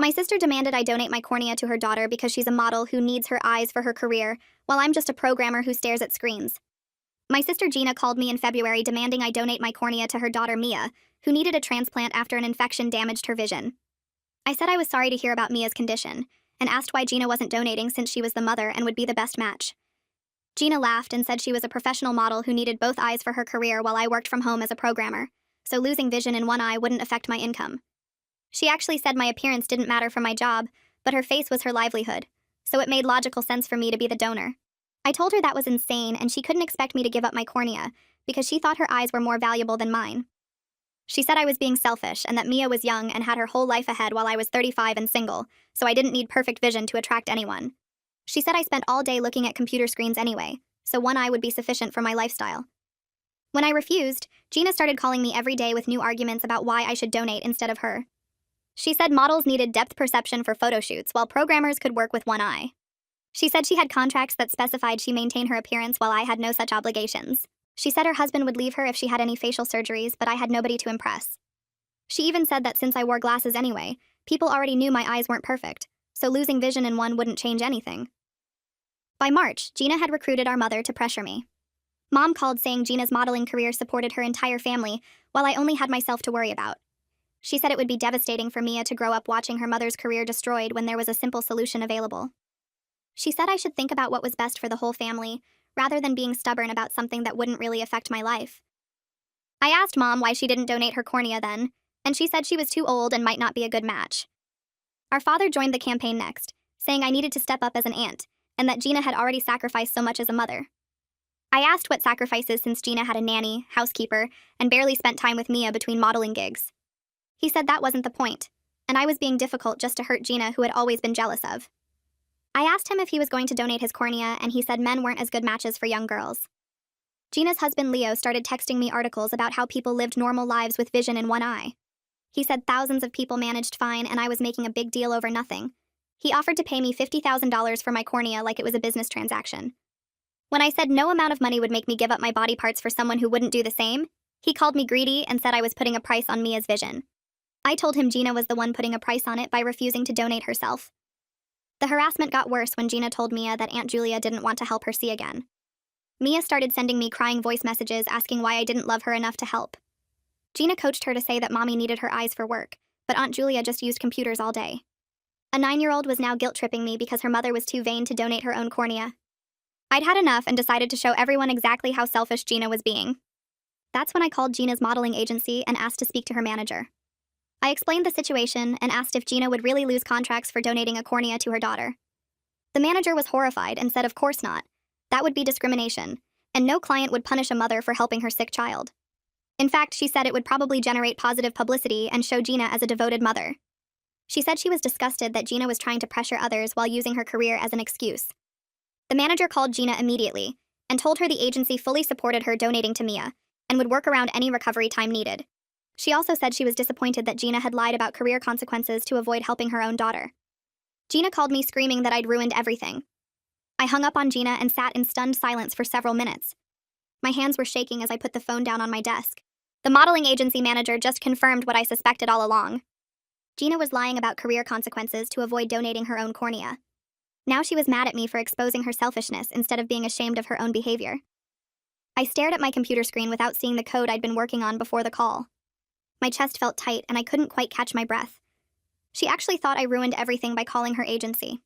My sister demanded I donate my cornea to her daughter because she's a model who needs her eyes for her career, while I'm just a programmer who stares at screens. My sister Gina called me in February demanding I donate my cornea to her daughter Mia, who needed a transplant after an infection damaged her vision. I said I was sorry to hear about Mia's condition, and asked why Gina wasn't donating since she was the mother and would be the best match. Gina laughed and said she was a professional model who needed both eyes for her career while I worked from home as a programmer, so losing vision in one eye wouldn't affect my income. She actually said my appearance didn't matter for my job, but her face was her livelihood, so it made logical sense for me to be the donor. I told her that was insane and she couldn't expect me to give up my cornea because she thought her eyes were more valuable than mine. She said I was being selfish and that Mia was young and had her whole life ahead while I was 35 and single, so I didn't need perfect vision to attract anyone. She said I spent all day looking at computer screens anyway, so one eye would be sufficient for my lifestyle. When I refused, Gina started calling me every day with new arguments about why I should donate instead of her. She said models needed depth perception for photo shoots while programmers could work with one eye. She said she had contracts that specified she maintain her appearance while I had no such obligations. She said her husband would leave her if she had any facial surgeries, but I had nobody to impress. She even said that since I wore glasses anyway, people already knew my eyes weren't perfect, so losing vision in one wouldn't change anything. By March, Gina had recruited our mother to pressure me. Mom called saying Gina's modeling career supported her entire family, while I only had myself to worry about. She said it would be devastating for Mia to grow up watching her mother's career destroyed when there was a simple solution available. She said I should think about what was best for the whole family, rather than being stubborn about something that wouldn't really affect my life. I asked Mom why she didn't donate her cornea then, and she said she was too old and might not be a good match. Our father joined the campaign next, saying I needed to step up as an aunt, and that Gina had already sacrificed so much as a mother. I asked what sacrifices since Gina had a nanny, housekeeper, and barely spent time with Mia between modeling gigs. He said that wasn't the point, and I was being difficult just to hurt Gina, who had always been jealous of. I asked him if he was going to donate his cornea, and he said men weren't as good matches for young girls. Gina's husband Leo started texting me articles about how people lived normal lives with vision in one eye. He said thousands of people managed fine and I was making a big deal over nothing. He offered to pay me $50,000 for my cornea like it was a business transaction. When I said no amount of money would make me give up my body parts for someone who wouldn't do the same, he called me greedy and said I was putting a price on Mia's vision. I told him Gina was the one putting a price on it by refusing to donate herself. The harassment got worse when Gina told Mia that Aunt Julia didn't want to help her see again. Mia started sending me crying voice messages asking why I didn't love her enough to help. Gina coached her to say that Mommy needed her eyes for work, but Aunt Julia just used computers all day. A 9-year-old was now guilt-tripping me because her mother was too vain to donate her own cornea. I'd had enough and decided to show everyone exactly how selfish Gina was being. That's when I called Gina's modeling agency and asked to speak to her manager. I explained the situation and asked if Gina would really lose contracts for donating a cornea to her daughter. The manager was horrified and said of course not. That would be discrimination, and no client would punish a mother for helping her sick child. In fact, she said it would probably generate positive publicity and show Gina as a devoted mother. She said she was disgusted that Gina was trying to pressure others while using her career as an excuse. The manager called Gina immediately and told her the agency fully supported her donating to Mia and would work around any recovery time needed. She also said she was disappointed that Gina had lied about career consequences to avoid helping her own daughter. Gina called me screaming that I'd ruined everything. I hung up on Gina and sat in stunned silence for several minutes. My hands were shaking as I put the phone down on my desk. The modeling agency manager just confirmed what I suspected all along. Gina was lying about career consequences to avoid donating her own cornea. Now she was mad at me for exposing her selfishness instead of being ashamed of her own behavior. I stared at my computer screen without seeing the code I'd been working on before the call. My chest felt tight and I couldn't quite catch my breath. She actually thought I ruined everything by calling her agency.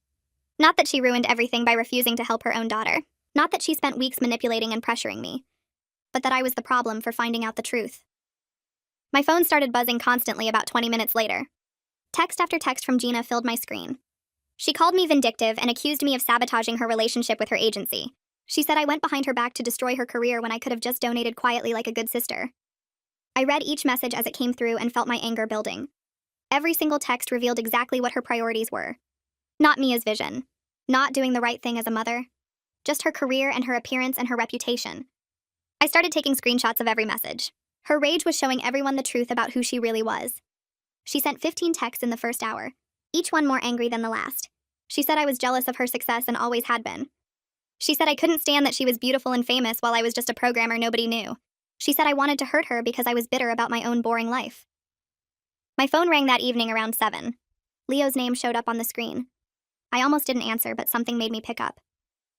Not that she ruined everything by refusing to help her own daughter. Not that she spent weeks manipulating and pressuring me. But that I was the problem for finding out the truth. My phone started buzzing constantly about 20 minutes later. Text after text from Gina filled my screen. She called me vindictive and accused me of sabotaging her relationship with her agency. She said I went behind her back to destroy her career when I could have just donated quietly like a good sister. I read each message as it came through and felt my anger building. Every single text revealed exactly what her priorities were. Not Mia's vision. Not doing the right thing as a mother. Just her career and her appearance and her reputation. I started taking screenshots of every message. Her rage was showing everyone the truth about who she really was. She sent 15 texts in the first hour, each one more angry than the last. She said I was jealous of her success and always had been. She said I couldn't stand that she was beautiful and famous while I was just a programmer nobody knew. She said I wanted to hurt her because I was bitter about my own boring life. My phone rang that evening around 7. Leo's name showed up on the screen. I almost didn't answer, but something made me pick up.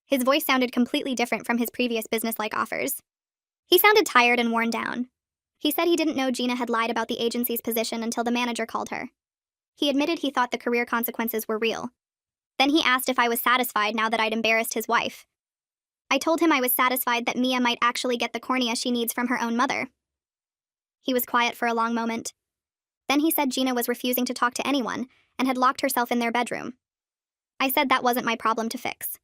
His voice sounded completely different from his previous business-like offers. He sounded tired and worn down. He said he didn't know Gina had lied about the agency's position until the manager called her. He admitted he thought the career consequences were real. Then he asked if I was satisfied now that I'd embarrassed his wife. I told him I was satisfied that Mia might actually get the cornea she needs from her own mother. He was quiet for a long moment. Then he said Gina was refusing to talk to anyone and had locked herself in their bedroom. I said that wasn't my problem to fix.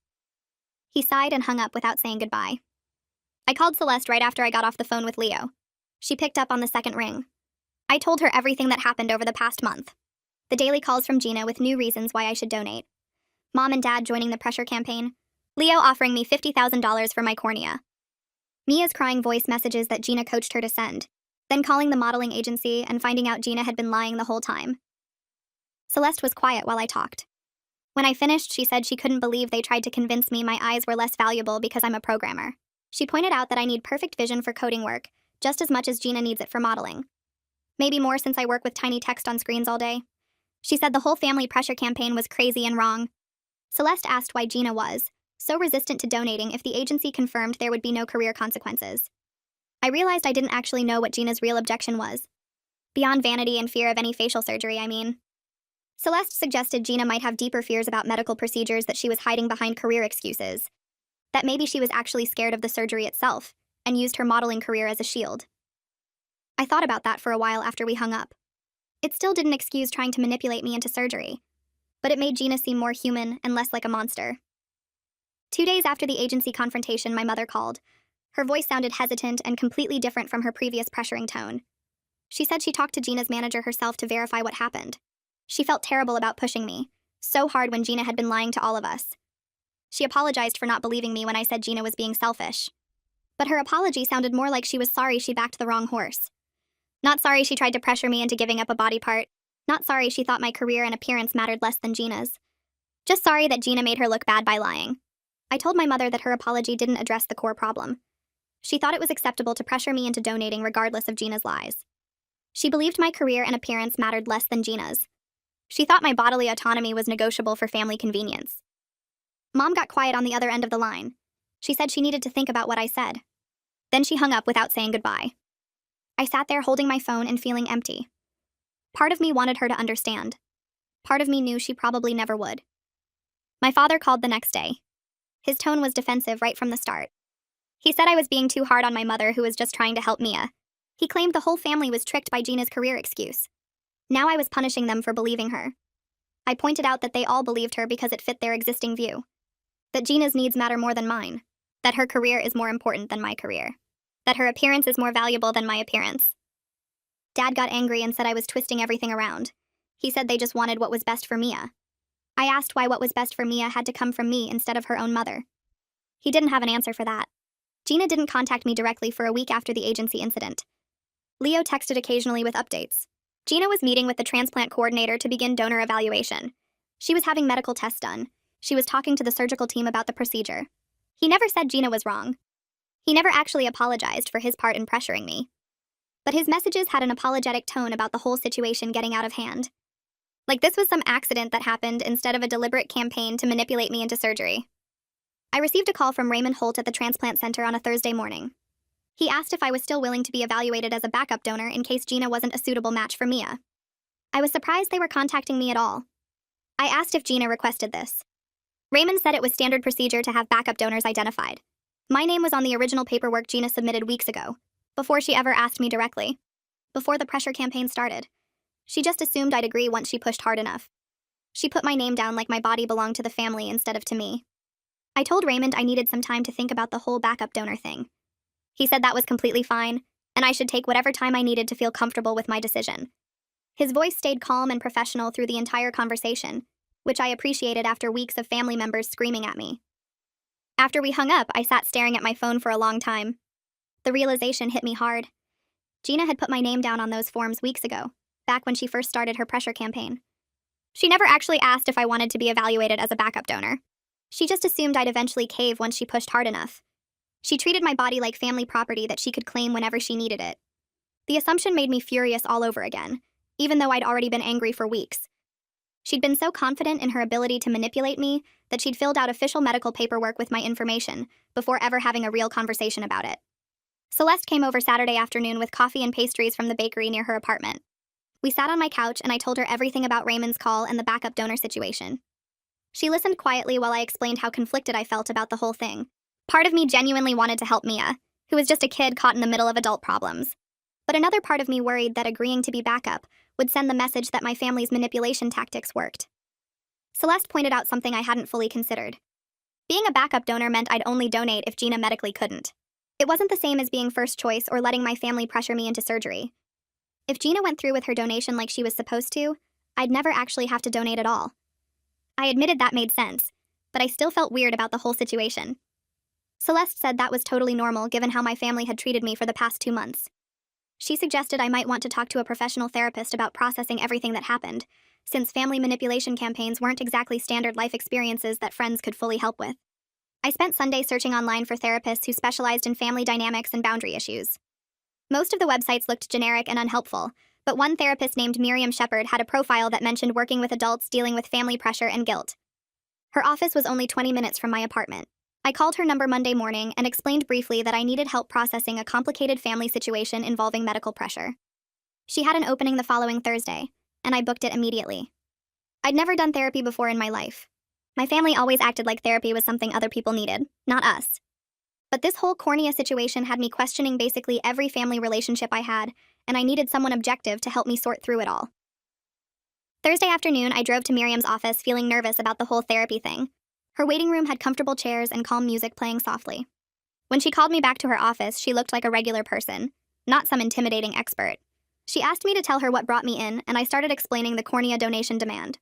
He sighed and hung up without saying goodbye. I called Celeste right after I got off the phone with Leo. She picked up on the second ring. I told her everything that happened over the past month. The daily calls from Gina with new reasons why I should donate. Mom and Dad joining the pressure campaign. Leo offering me $50,000 for my cornea. Mia's crying voice messages that Gina coached her to send. Then calling the modeling agency and finding out Gina had been lying the whole time. Celeste was quiet while I talked. When I finished, she said she couldn't believe they tried to convince me my eyes were less valuable because I'm a programmer. She pointed out that I need perfect vision for coding work, just as much as Gina needs it for modeling. Maybe more since I work with tiny text on screens all day. She said the whole family pressure campaign was crazy and wrong. Celeste asked why Gina was so resistant to donating if the agency confirmed there would be no career consequences. I realized I didn't actually know what Gina's real objection was. Beyond vanity and fear of any facial surgery, I mean. Celeste suggested Gina might have deeper fears about medical procedures that she was hiding behind career excuses. That maybe she was actually scared of the surgery itself and used her modeling career as a shield. I thought about that for a while after we hung up. It still didn't excuse trying to manipulate me into surgery, but it made Gina seem more human and less like a monster. 2 days after the agency confrontation, my mother called. Her voice sounded hesitant and completely different from her previous pressuring tone. She said she talked to Gina's manager herself to verify what happened. She felt terrible about pushing me, so hard when Gina had been lying to all of us. She apologized for not believing me when I said Gina was being selfish. But her apology sounded more like she was sorry she backed the wrong horse. Not sorry she tried to pressure me into giving up a body part. Not sorry she thought my career and appearance mattered less than Gina's. Just sorry that Gina made her look bad by lying. I told my mother that her apology didn't address the core problem. She thought it was acceptable to pressure me into donating regardless of Gina's lies. She believed my career and appearance mattered less than Gina's. She thought my bodily autonomy was negotiable for family convenience. Mom got quiet on the other end of the line. She said she needed to think about what I said. Then she hung up without saying goodbye. I sat there holding my phone and feeling empty. Part of me wanted her to understand. Part of me knew she probably never would. My father called the next day. His tone was defensive right from the start. He said I was being too hard on my mother, who was just trying to help Mia. He claimed the whole family was tricked by Gina's career excuse. Now I was punishing them for believing her. I pointed out that they all believed her because it fit their existing view. That Gina's needs matter more than mine. That her career is more important than my career. That her appearance is more valuable than my appearance. Dad got angry and said I was twisting everything around. He said they just wanted what was best for Mia. I asked why what was best for Mia had to come from me instead of her own mother. He didn't have an answer for that. Gina didn't contact me directly for a week after the agency incident. Leo texted occasionally with updates. Gina was meeting with the transplant coordinator to begin donor evaluation. She was having medical tests done. She was talking to the surgical team about the procedure. He never said Gina was wrong. He never actually apologized for his part in pressuring me. But his messages had an apologetic tone about the whole situation getting out of hand. Like this was some accident that happened instead of a deliberate campaign to manipulate me into surgery. I received a call from Raymond Holt at the transplant center on a Thursday morning. He asked if I was still willing to be evaluated as a backup donor in case Gina wasn't a suitable match for Mia. I was surprised they were contacting me at all. I asked if Gina requested this. Raymond said it was standard procedure to have backup donors identified. My name was on the original paperwork Gina submitted weeks ago, before she ever asked me directly. Before the pressure campaign started. She just assumed I'd agree once she pushed hard enough. She put my name down like my body belonged to the family instead of to me. I told Raymond I needed some time to think about the whole backup donor thing. He said that was completely fine, and I should take whatever time I needed to feel comfortable with my decision. His voice stayed calm and professional through the entire conversation, which I appreciated after weeks of family members screaming at me. After we hung up, I sat staring at my phone for a long time. The realization hit me hard. Gina had put my name down on those forms weeks ago, back when she first started her pressure campaign. She never actually asked if I wanted to be evaluated as a backup donor. She just assumed I'd eventually cave once she pushed hard enough. She treated my body like family property that she could claim whenever she needed it. The assumption made me furious all over again, even though I'd already been angry for weeks. She'd been so confident in her ability to manipulate me that she'd filled out official medical paperwork with my information before ever having a real conversation about it. Celeste came over Saturday afternoon with coffee and pastries from the bakery near her apartment. We sat on my couch and I told her everything about Raymond's call and the backup donor situation. She listened quietly while I explained how conflicted I felt about the whole thing. Part of me genuinely wanted to help Mia, who was just a kid caught in the middle of adult problems. But another part of me worried that agreeing to be backup would send the message that my family's manipulation tactics worked. Celeste pointed out something I hadn't fully considered. Being a backup donor meant I'd only donate if Gina medically couldn't. It wasn't the same as being first choice or letting my family pressure me into surgery. If Gina went through with her donation like she was supposed to, I'd never actually have to donate at all. I admitted that made sense, but I still felt weird about the whole situation. Celeste said that was totally normal given how my family had treated me for the past 2 months. She suggested I might want to talk to a professional therapist about processing everything that happened, since family manipulation campaigns weren't exactly standard life experiences that friends could fully help with. I spent Sunday searching online for therapists who specialized in family dynamics and boundary issues. Most of the websites looked generic and unhelpful, but one therapist named Miriam Shepard had a profile that mentioned working with adults dealing with family pressure and guilt. Her office was only 20 minutes from my apartment. I called her number Monday morning and explained briefly that I needed help processing a complicated family situation involving medical pressure. She had an opening the following Thursday, and I booked it immediately. I'd never done therapy before in my life. My family always acted like therapy was something other people needed, not us. But this whole cornea situation had me questioning basically every family relationship I had, and I needed someone objective to help me sort through it all. Thursday afternoon, I drove to Miriam's office feeling nervous about the whole therapy thing. Her waiting room had comfortable chairs and calm music playing softly. When she called me back to her office, she looked like a regular person, not some intimidating expert. She asked me to tell her what brought me in, and I started explaining the cornea donation demand.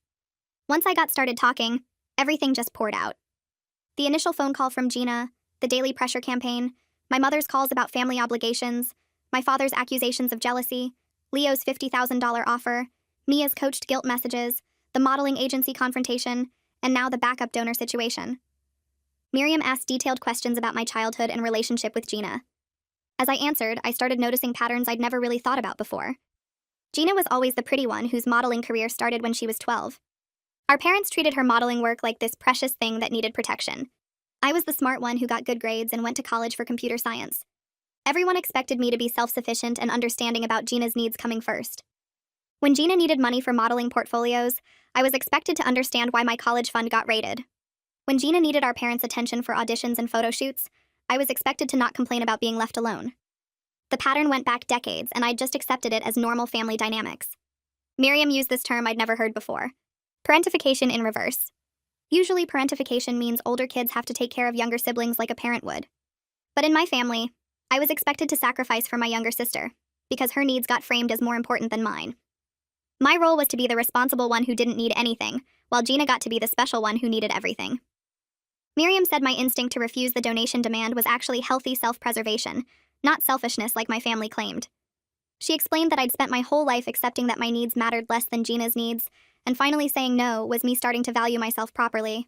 Once I got started talking, everything just poured out. The initial phone call from Gina, the daily pressure campaign, my mother's calls about family obligations, my father's accusations of jealousy, Leo's $50,000 offer, Mia's coached guilt messages, the modeling agency confrontation, and now the backup donor situation. Miriam asked detailed questions about my childhood and relationship with Gina. As I answered, I started noticing patterns I'd never really thought about before. Gina was always the pretty one whose modeling career started when she was 12. Our parents treated her modeling work like this precious thing that needed protection. I was the smart one who got good grades and went to college for computer science. Everyone expected me to be self-sufficient and understanding about Gina's needs coming first. When Gina needed money for modeling portfolios, I was expected to understand why my college fund got raided. When Gina needed our parents' attention for auditions and photo shoots, I was expected to not complain about being left alone. The pattern went back decades, and I'd just accepted it as normal family dynamics. Miriam used this term I'd never heard before. Parentification in reverse. Usually, parentification means older kids have to take care of younger siblings like a parent would. But in my family, I was expected to sacrifice for my younger sister, because her needs got framed as more important than mine. My role was to be the responsible one who didn't need anything, while Gina got to be the special one who needed everything. Miriam said my instinct to refuse the donation demand was actually healthy self-preservation, not selfishness like my family claimed. She explained that I'd spent my whole life accepting that my needs mattered less than Gina's needs, and finally saying no was me starting to value myself properly.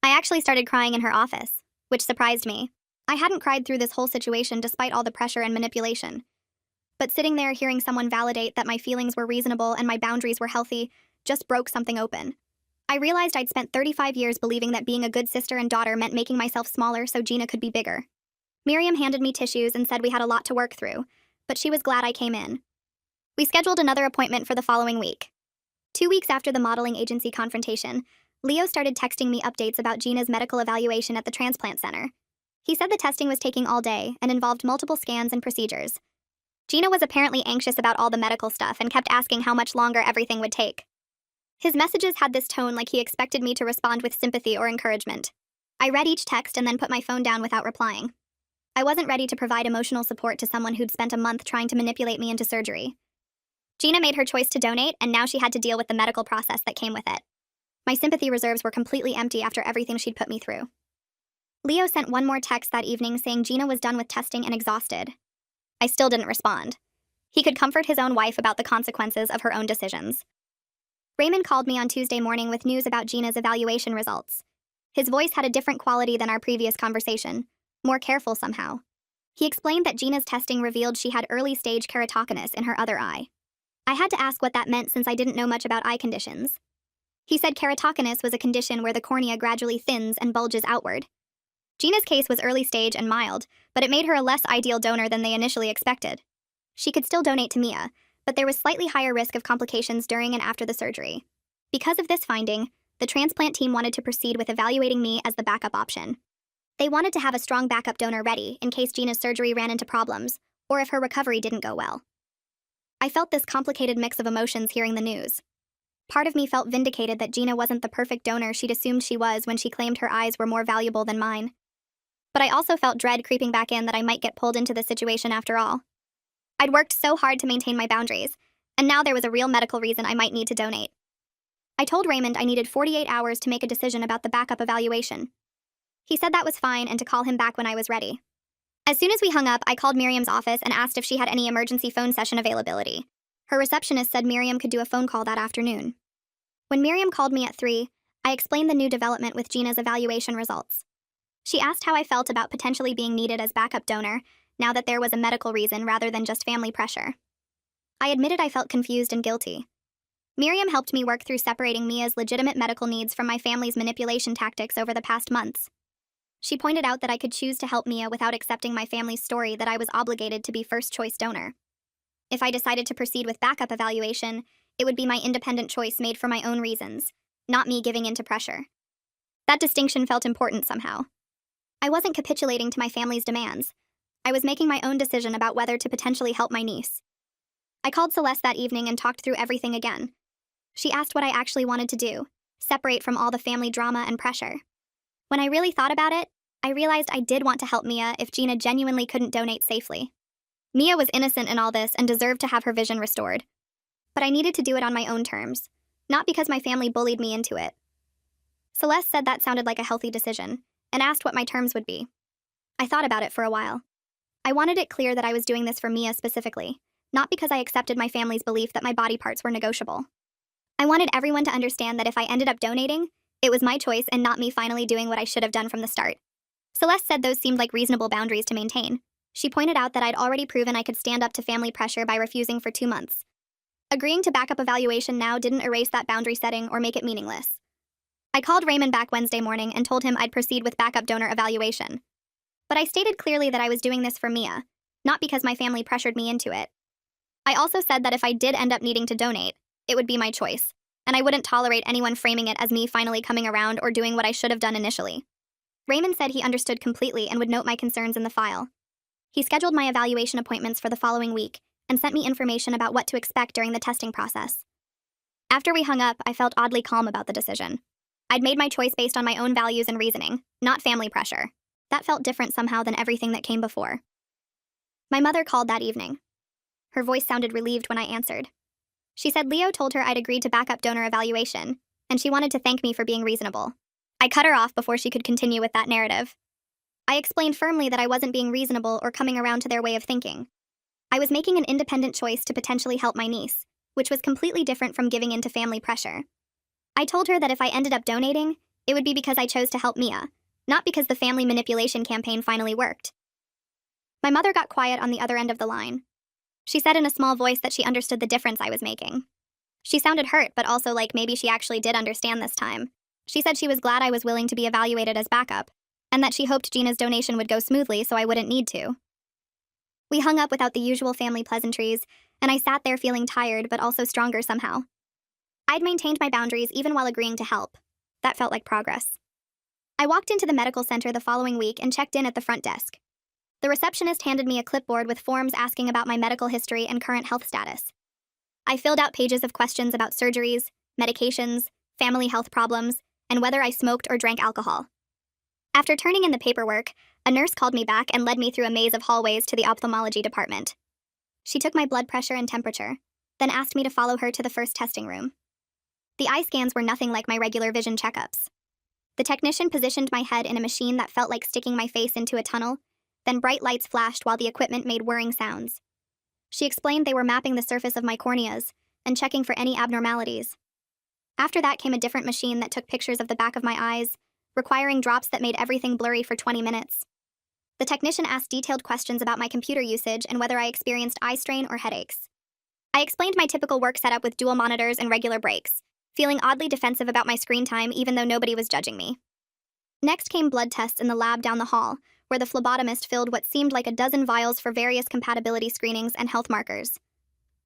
I actually started crying in her office, which surprised me. I hadn't cried through this whole situation despite all the pressure and manipulation. But sitting there hearing someone validate that my feelings were reasonable and my boundaries were healthy just broke something open. I realized I'd spent 35 years believing that being a good sister and daughter meant making myself smaller so Gina could be bigger. Miriam handed me tissues and said we had a lot to work through, but she was glad I came in. We scheduled another appointment for the following week. 2 weeks after the modeling agency confrontation, Leo started texting me updates about Gina's medical evaluation at the transplant center. He said the testing was taking all day and involved multiple scans and procedures. Gina was apparently anxious about all the medical stuff and kept asking how much longer everything would take. His messages had this tone like he expected me to respond with sympathy or encouragement. I read each text and then put my phone down without replying. I wasn't ready to provide emotional support to someone who'd spent a month trying to manipulate me into surgery. Gina made her choice to donate, and now she had to deal with the medical process that came with it. My sympathy reserves were completely empty after everything she'd put me through. Leo sent one more text that evening saying Gina was done with testing and exhausted. I still didn't respond. He could comfort his own wife about the consequences of her own decisions. Raymond called me on Tuesday morning with news about Gina's evaluation results. His voice had a different quality than our previous conversation, more careful somehow. He explained that Gina's testing revealed she had early-stage keratoconus in her other eye. I had to ask what that meant since I didn't know much about eye conditions. He said keratoconus was a condition where the cornea gradually thins and bulges outward. Gina's case was early stage and mild, but it made her a less ideal donor than they initially expected. She could still donate to Mia, but there was slightly higher risk of complications during and after the surgery. Because of this finding, the transplant team wanted to proceed with evaluating me as the backup option. They wanted to have a strong backup donor ready in case Gina's surgery ran into problems, or if her recovery didn't go well. I felt this complicated mix of emotions hearing the news. Part of me felt vindicated that Gina wasn't the perfect donor she'd assumed she was when she claimed her eyes were more valuable than mine. But I also felt dread creeping back in that I might get pulled into this situation after all. I'd worked so hard to maintain my boundaries, and now there was a real medical reason I might need to donate. I told Raymond I needed 48 hours to make a decision about the backup evaluation. He said that was fine and to call him back when I was ready. As soon as we hung up, I called Miriam's office and asked if she had any emergency phone session availability. Her receptionist said Miriam could do a phone call that afternoon. When Miriam called me at 3, I explained the new development with Gina's evaluation results. She asked how I felt about potentially being needed as backup donor, now that there was a medical reason rather than just family pressure. I admitted I felt confused and guilty. Miriam helped me work through separating Mia's legitimate medical needs from my family's manipulation tactics over the past months. She pointed out that I could choose to help Mia without accepting my family's story that I was obligated to be first-choice donor. If I decided to proceed with backup evaluation, it would be my independent choice made for my own reasons, not me giving in to pressure. That distinction felt important somehow. I wasn't capitulating to my family's demands. I was making my own decision about whether to potentially help my niece. I called Celeste that evening and talked through everything again. She asked what I actually wanted to do, separate from all the family drama and pressure. When I really thought about it, I realized I did want to help Mia if Gina genuinely couldn't donate safely. Mia was innocent in all this and deserved to have her vision restored. But I needed to do it on my own terms, not because my family bullied me into it. Celeste said that sounded like a healthy decision, and asked what my terms would be. I thought about it for a while. I wanted it clear that I was doing this for Mia specifically, not because I accepted my family's belief that my body parts were negotiable. I wanted everyone to understand that if I ended up donating, it was my choice and not me finally doing what I should have done from the start. Celeste said those seemed like reasonable boundaries to maintain. She pointed out that I'd already proven I could stand up to family pressure by refusing for 2 months. Agreeing to backup evaluation now didn't erase that boundary setting or make it meaningless. I called Raymond back Wednesday morning and told him I'd proceed with backup donor evaluation. But I stated clearly that I was doing this for Mia, not because my family pressured me into it. I also said that if I did end up needing to donate, it would be my choice, and I wouldn't tolerate anyone framing it as me finally coming around or doing what I should have done initially. Raymond said he understood completely and would note my concerns in the file. He scheduled my evaluation appointments for the following week and sent me information about what to expect during the testing process. After we hung up, I felt oddly calm about the decision. I'd made my choice based on my own values and reasoning, not family pressure. That felt different somehow than everything that came before. My mother called that evening. Her voice sounded relieved when I answered. She said Leo told her I'd agreed to backup donor evaluation, and she wanted to thank me for being reasonable. I cut her off before she could continue with that narrative. I explained firmly that I wasn't being reasonable or coming around to their way of thinking. I was making an independent choice to potentially help my niece, which was completely different from giving in to family pressure. I told her that if I ended up donating, it would be because I chose to help Mia, not because the family manipulation campaign finally worked. My mother got quiet on the other end of the line. She said in a small voice that she understood the difference I was making. She sounded hurt, but also like maybe she actually did understand this time. She said she was glad I was willing to be evaluated as backup, and that she hoped Gina's donation would go smoothly so I wouldn't need to. We hung up without the usual family pleasantries, and I sat there feeling tired but also stronger somehow. I'd maintained my boundaries even while agreeing to help. That felt like progress. I walked into the medical center the following week and checked in at the front desk. The receptionist handed me a clipboard with forms asking about my medical history and current health status. I filled out pages of questions about surgeries, medications, family health problems, and whether I smoked or drank alcohol. After turning in the paperwork, a nurse called me back and led me through a maze of hallways to the ophthalmology department. She took my blood pressure and temperature, then asked me to follow her to the first testing room. The eye scans were nothing like my regular vision checkups. The technician positioned my head in a machine that felt like sticking my face into a tunnel, then bright lights flashed while the equipment made whirring sounds. She explained they were mapping the surface of my corneas and checking for any abnormalities. After that came a different machine that took pictures of the back of my eyes, requiring drops that made everything blurry for 20 minutes. The technician asked detailed questions about my computer usage and whether I experienced eye strain or headaches. I explained my typical work setup with dual monitors and regular breaks, feeling oddly defensive about my screen time even though nobody was judging me. Next came blood tests in the lab down the hall, where the phlebotomist filled what seemed like a dozen vials for various compatibility screenings and health markers.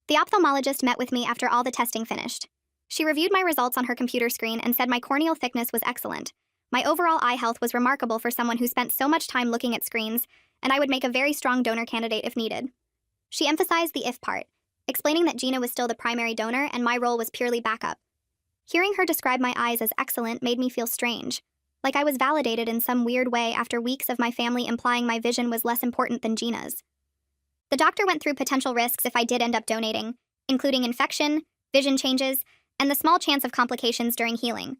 The ophthalmologist met with me after all the testing finished. She reviewed my results on her computer screen and said my corneal thickness was excellent. My overall eye health was remarkable for someone who spent so much time looking at screens, and I would make a very strong donor candidate if needed. She emphasized the if part, explaining that Gina was still the primary donor and my role was purely backup. Hearing her describe my eyes as excellent made me feel strange, like I was validated in some weird way after weeks of my family implying my vision was less important than Gina's. The doctor went through potential risks if I did end up donating, including infection, vision changes, and the small chance of complications during healing.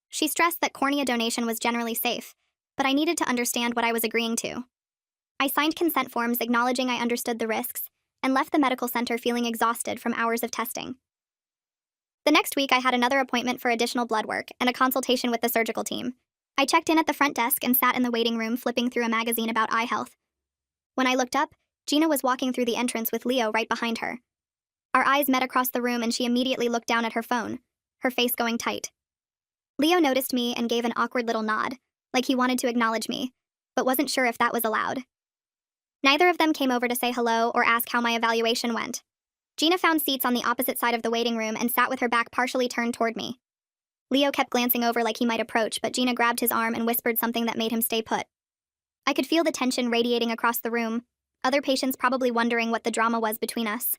She stressed that cornea donation was generally safe, but I needed to understand what I was agreeing to. I signed consent forms acknowledging I understood the risks, and left the medical center feeling exhausted from hours of testing. The next week, I had another appointment for additional blood work and a consultation with the surgical team. I checked in at the front desk and sat in the waiting room flipping through a magazine about eye health. When I looked up, Gina was walking through the entrance with Leo right behind her. Our eyes met across the room and she immediately looked down at her phone, her face going tight. Leo noticed me and gave an awkward little nod, like he wanted to acknowledge me, but wasn't sure if that was allowed. Neither of them came over to say hello or ask how my evaluation went. Gina found seats on the opposite side of the waiting room and sat with her back partially turned toward me. Leo kept glancing over like he might approach, but Gina grabbed his arm and whispered something that made him stay put. I could feel the tension radiating across the room, other patients probably wondering what the drama was between us.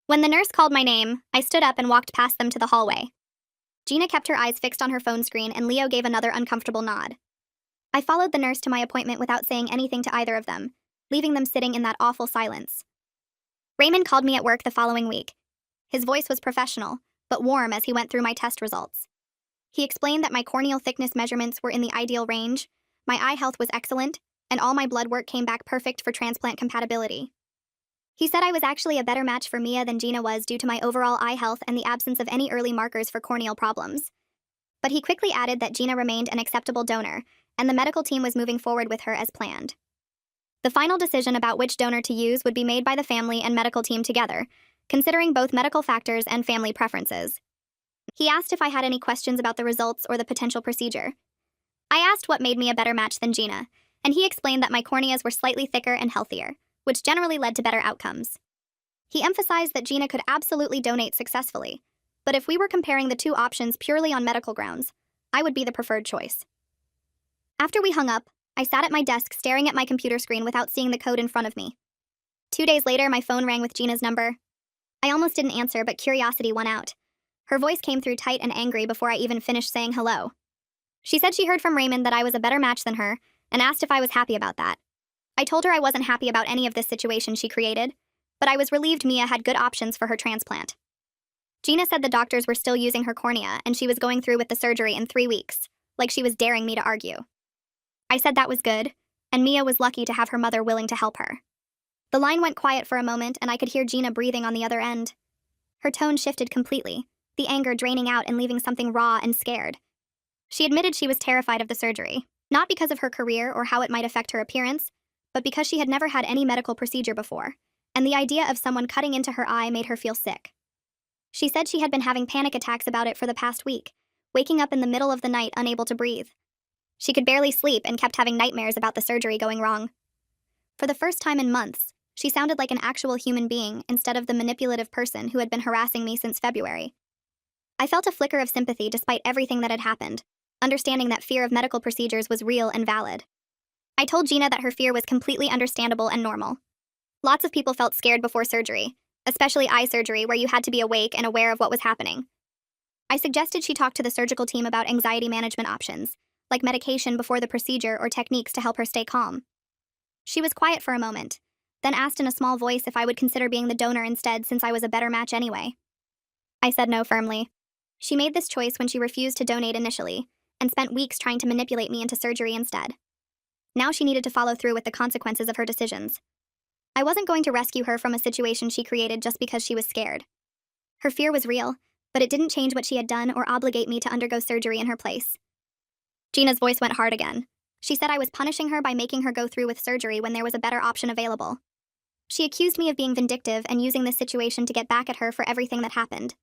When the nurse called my name, I stood up and walked past them to the hallway. Gina kept her eyes fixed on her phone screen and Leo gave another uncomfortable nod. I followed the nurse to my appointment without saying anything to either of them, leaving them sitting in that awful silence. Raymond called me at work the following week. His voice was professional, but warm as he went through my test results. He explained that my corneal thickness measurements were in the ideal range, my eye health was excellent, and all my blood work came back perfect for transplant compatibility. He said I was actually a better match for Mia than Gina was due to my overall eye health and the absence of any early markers for corneal problems. But he quickly added that Gina remained an acceptable donor, and the medical team was moving forward with her as planned. The final decision about which donor to use would be made by the family and medical team together, considering both medical factors and family preferences. He asked if I had any questions about the results or the potential procedure. I asked what made me a better match than Gina, and he explained that my corneas were slightly thicker and healthier, which generally led to better outcomes. He emphasized that Gina could absolutely donate successfully, but if we were comparing the two options purely on medical grounds, I would be the preferred choice. After we hung up, I sat at my desk staring at my computer screen without seeing the code in front of me. 2 days later, my phone rang with Gina's number. I almost didn't answer, but curiosity won out. Her voice came through tight and angry before I even finished saying hello. She said she heard from Raymond that I was a better match than her, and asked if I was happy about that. I told her I wasn't happy about any of this situation she created, but I was relieved Mia had good options for her transplant. Gina said the doctors were still using her cornea, and she was going through with the surgery in 3 weeks, like she was daring me to argue. I said that was good, and Mia was lucky to have her mother willing to help her. The line went quiet for a moment, and I could hear Gina breathing on the other end. Her tone shifted completely, the anger draining out and leaving something raw and scared. She admitted she was terrified of the surgery, not because of her career or how it might affect her appearance, but because she had never had any medical procedure before, and the idea of someone cutting into her eye made her feel sick. She said she had been having panic attacks about it for the past week, waking up in the middle of the night unable to breathe. She could barely sleep and kept having nightmares about the surgery going wrong. For the first time in months, she sounded like an actual human being instead of the manipulative person who had been harassing me since February. I felt a flicker of sympathy despite everything that had happened, understanding that fear of medical procedures was real and valid. I told Gina that her fear was completely understandable and normal. Lots of people felt scared before surgery, especially eye surgery where you had to be awake and aware of what was happening. I suggested she talk to the surgical team about anxiety management options, like medication before the procedure or techniques to help her stay calm. She was quiet for a moment, then asked in a small voice if I would consider being the donor instead since I was a better match anyway. I said no firmly. She made this choice when she refused to donate initially, and spent weeks trying to manipulate me into surgery instead. Now she needed to follow through with the consequences of her decisions. I wasn't going to rescue her from a situation she created just because she was scared. Her fear was real, but it didn't change what she had done or obligate me to undergo surgery in her place. Gina's voice went hard again. She said I was punishing her by making her go through with surgery when there was a better option available. She accused me of being vindictive and using this situation to get back at her for everything that happened.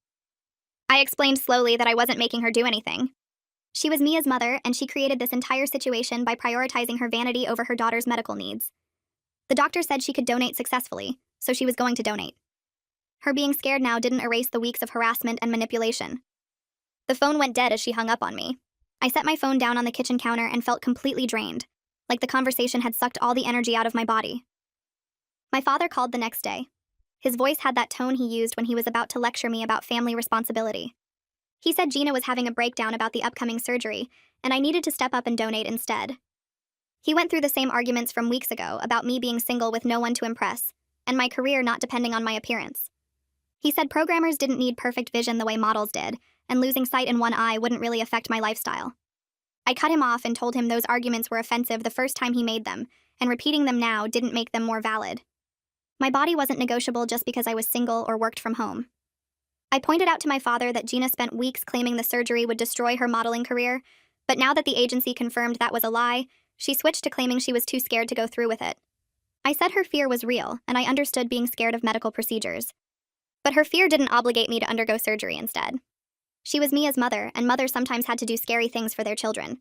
I explained slowly that I wasn't making her do anything. She was Mia's mother, and she created this entire situation by prioritizing her vanity over her daughter's medical needs. The doctor said she could donate successfully, so she was going to donate. Her being scared now didn't erase the weeks of harassment and manipulation. The phone went dead as she hung up on me. I set my phone down on the kitchen counter and felt completely drained, like the conversation had sucked all the energy out of my body. My father called the next day. His voice had that tone he used when he was about to lecture me about family responsibility. He said Gina was having a breakdown about the upcoming surgery, and I needed to step up and donate instead. He went through the same arguments from weeks ago about me being single with no one to impress, and my career not depending on my appearance. He said programmers didn't need perfect vision the way models did, and losing sight in one eye wouldn't really affect my lifestyle. I cut him off and told him those arguments were offensive the first time he made them, and repeating them now didn't make them more valid. My body wasn't negotiable just because I was single or worked from home. I pointed out to my father that Gina spent weeks claiming the surgery would destroy her modeling career, but now that the agency confirmed that was a lie, she switched to claiming she was too scared to go through with it. I said her fear was real, and I understood being scared of medical procedures. But her fear didn't obligate me to undergo surgery instead. She was Mia's mother, and mothers sometimes had to do scary things for their children.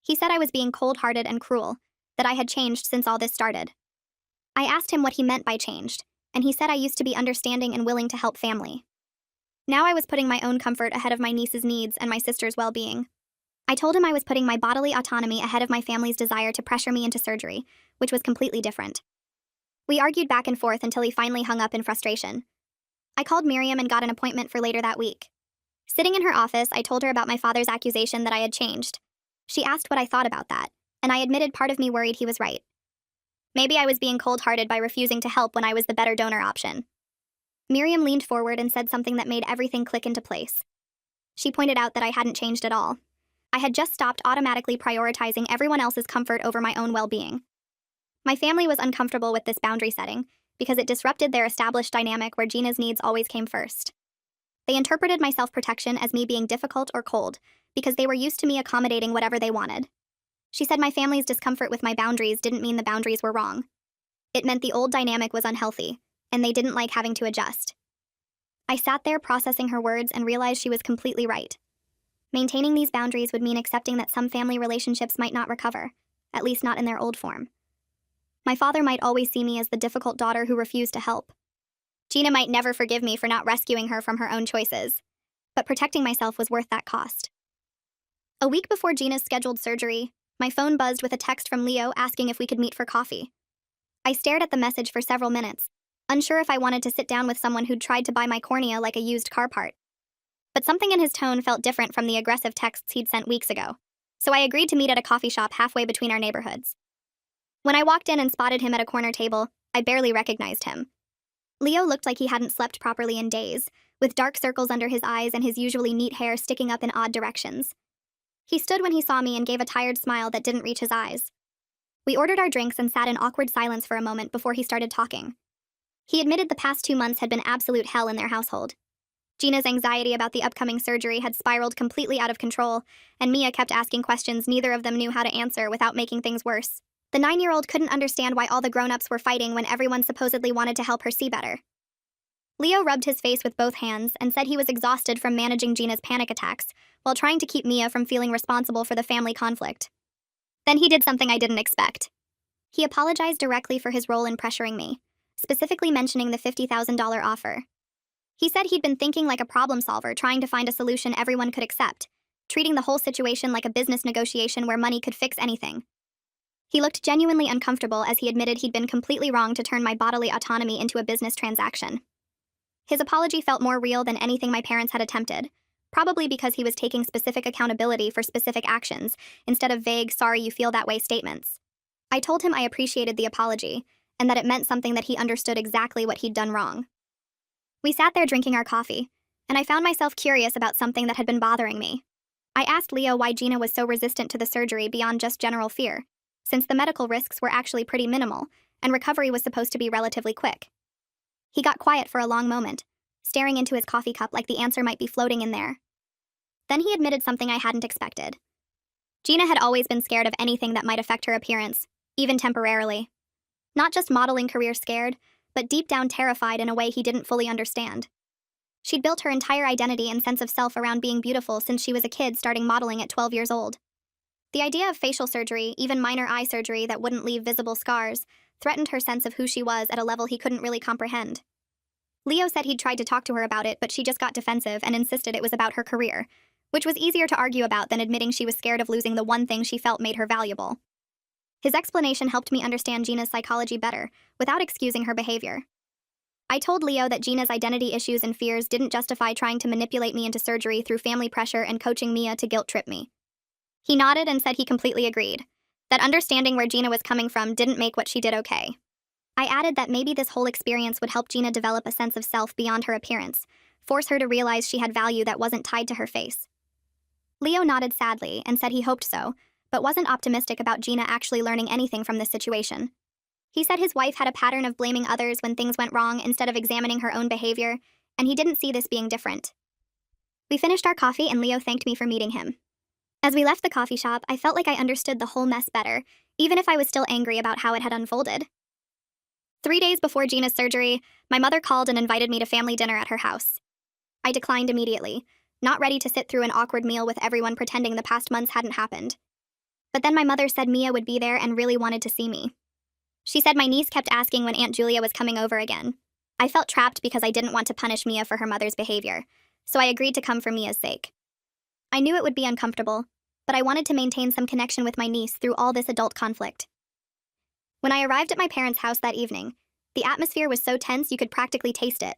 He said I was being cold-hearted and cruel, that I had changed since all this started. I asked him what he meant by changed, and he said I used to be understanding and willing to help family. Now I was putting my own comfort ahead of my niece's needs and my sister's well-being. I told him I was putting my bodily autonomy ahead of my family's desire to pressure me into surgery, which was completely different. We argued back and forth until he finally hung up in frustration. I called Miriam and got an appointment for later that week. Sitting in her office, I told her about my father's accusation that I had changed. She asked what I thought about that, and I admitted part of me worried he was right. Maybe I was being cold-hearted by refusing to help when I was the better donor option. Miriam leaned forward and said something that made everything click into place. She pointed out that I hadn't changed at all. I had just stopped automatically prioritizing everyone else's comfort over my own well-being. My family was uncomfortable with this boundary setting because it disrupted their established dynamic where Gina's needs always came first. They interpreted my self-protection as me being difficult or cold because they were used to me accommodating whatever they wanted. She said my family's discomfort with my boundaries didn't mean the boundaries were wrong. It meant the old dynamic was unhealthy, and they didn't like having to adjust. I sat there processing her words and realized she was completely right. Maintaining these boundaries would mean accepting that some family relationships might not recover, at least not in their old form. My father might always see me as the difficult daughter who refused to help. Gina might never forgive me for not rescuing her from her own choices, but protecting myself was worth that cost. A week before Gina's scheduled surgery, my phone buzzed with a text from Leo asking if we could meet for coffee. I stared at the message for several minutes, unsure if I wanted to sit down with someone who'd tried to buy my cornea like a used car part. But something in his tone felt different from the aggressive texts he'd sent weeks ago, so I agreed to meet at a coffee shop halfway between our neighborhoods. When I walked in and spotted him at a corner table, I barely recognized him. Leo looked like he hadn't slept properly in days, with dark circles under his eyes and his usually neat hair sticking up in odd directions. He stood when he saw me and gave a tired smile that didn't reach his eyes. We ordered our drinks and sat in awkward silence for a moment before he started talking. He admitted the past 2 months had been absolute hell in their household. Gina's anxiety about the upcoming surgery had spiraled completely out of control, and Mia kept asking questions neither of them knew how to answer without making things worse. The 9-year-old couldn't understand why all the grown-ups were fighting when everyone supposedly wanted to help her see better. Leo rubbed his face with both hands and said he was exhausted from managing Gina's panic attacks while trying to keep Mia from feeling responsible for the family conflict. Then he did something I didn't expect. He apologized directly for his role in pressuring me, specifically mentioning the $50,000 offer. He said he'd been thinking like a problem solver, trying to find a solution everyone could accept, treating the whole situation like a business negotiation where money could fix anything. He looked genuinely uncomfortable as he admitted he'd been completely wrong to turn my bodily autonomy into a business transaction. His apology felt more real than anything my parents had attempted, probably because he was taking specific accountability for specific actions instead of vague, sorry you feel that way statements. I told him I appreciated the apology, and that it meant something that he understood exactly what he'd done wrong. We sat there drinking our coffee, and I found myself curious about something that had been bothering me. I asked Leo why Gina was so resistant to the surgery beyond just general fear, since the medical risks were actually pretty minimal, and recovery was supposed to be relatively quick. He got quiet for a long moment, staring into his coffee cup like the answer might be floating in there. Then he admitted something I hadn't expected. Gina had always been scared of anything that might affect her appearance, even temporarily. Not just modeling career scared, but deep down terrified in a way he didn't fully understand. She'd built her entire identity and sense of self around being beautiful since she was a kid, starting modeling at 12 years old. The idea of facial surgery, even minor eye surgery that wouldn't leave visible scars, threatened her sense of who she was at a level he couldn't really comprehend. Leo said he'd tried to talk to her about it, but she just got defensive and insisted it was about her career, which was easier to argue about than admitting she was scared of losing the one thing she felt made her valuable. His explanation helped me understand Gina's psychology better, without excusing her behavior. I told Leo that Gina's identity issues and fears didn't justify trying to manipulate me into surgery through family pressure and coaching Mia to guilt-trip me. He nodded and said he completely agreed, that understanding where Gina was coming from didn't make what she did okay. I added that maybe this whole experience would help Gina develop a sense of self beyond her appearance, force her to realize she had value that wasn't tied to her face. Leo nodded sadly and said he hoped so, but wasn't optimistic about Gina actually learning anything from this situation. He said his wife had a pattern of blaming others when things went wrong instead of examining her own behavior, and he didn't see this being different. We finished our coffee and Leo thanked me for meeting him. As we left the coffee shop, I felt like I understood the whole mess better, even if I was still angry about how it had unfolded. 3 days before Gina's surgery, my mother called and invited me to family dinner at her house. I declined immediately, not ready to sit through an awkward meal with everyone pretending the past months hadn't happened. But then my mother said Mia would be there and really wanted to see me. She said my niece kept asking when Aunt Julia was coming over again. I felt trapped because I didn't want to punish Mia for her mother's behavior, so I agreed to come for Mia's sake. I knew it would be uncomfortable, but I wanted to maintain some connection with my niece through all this adult conflict. When I arrived at my parents' house that evening, the atmosphere was so tense you could practically taste it.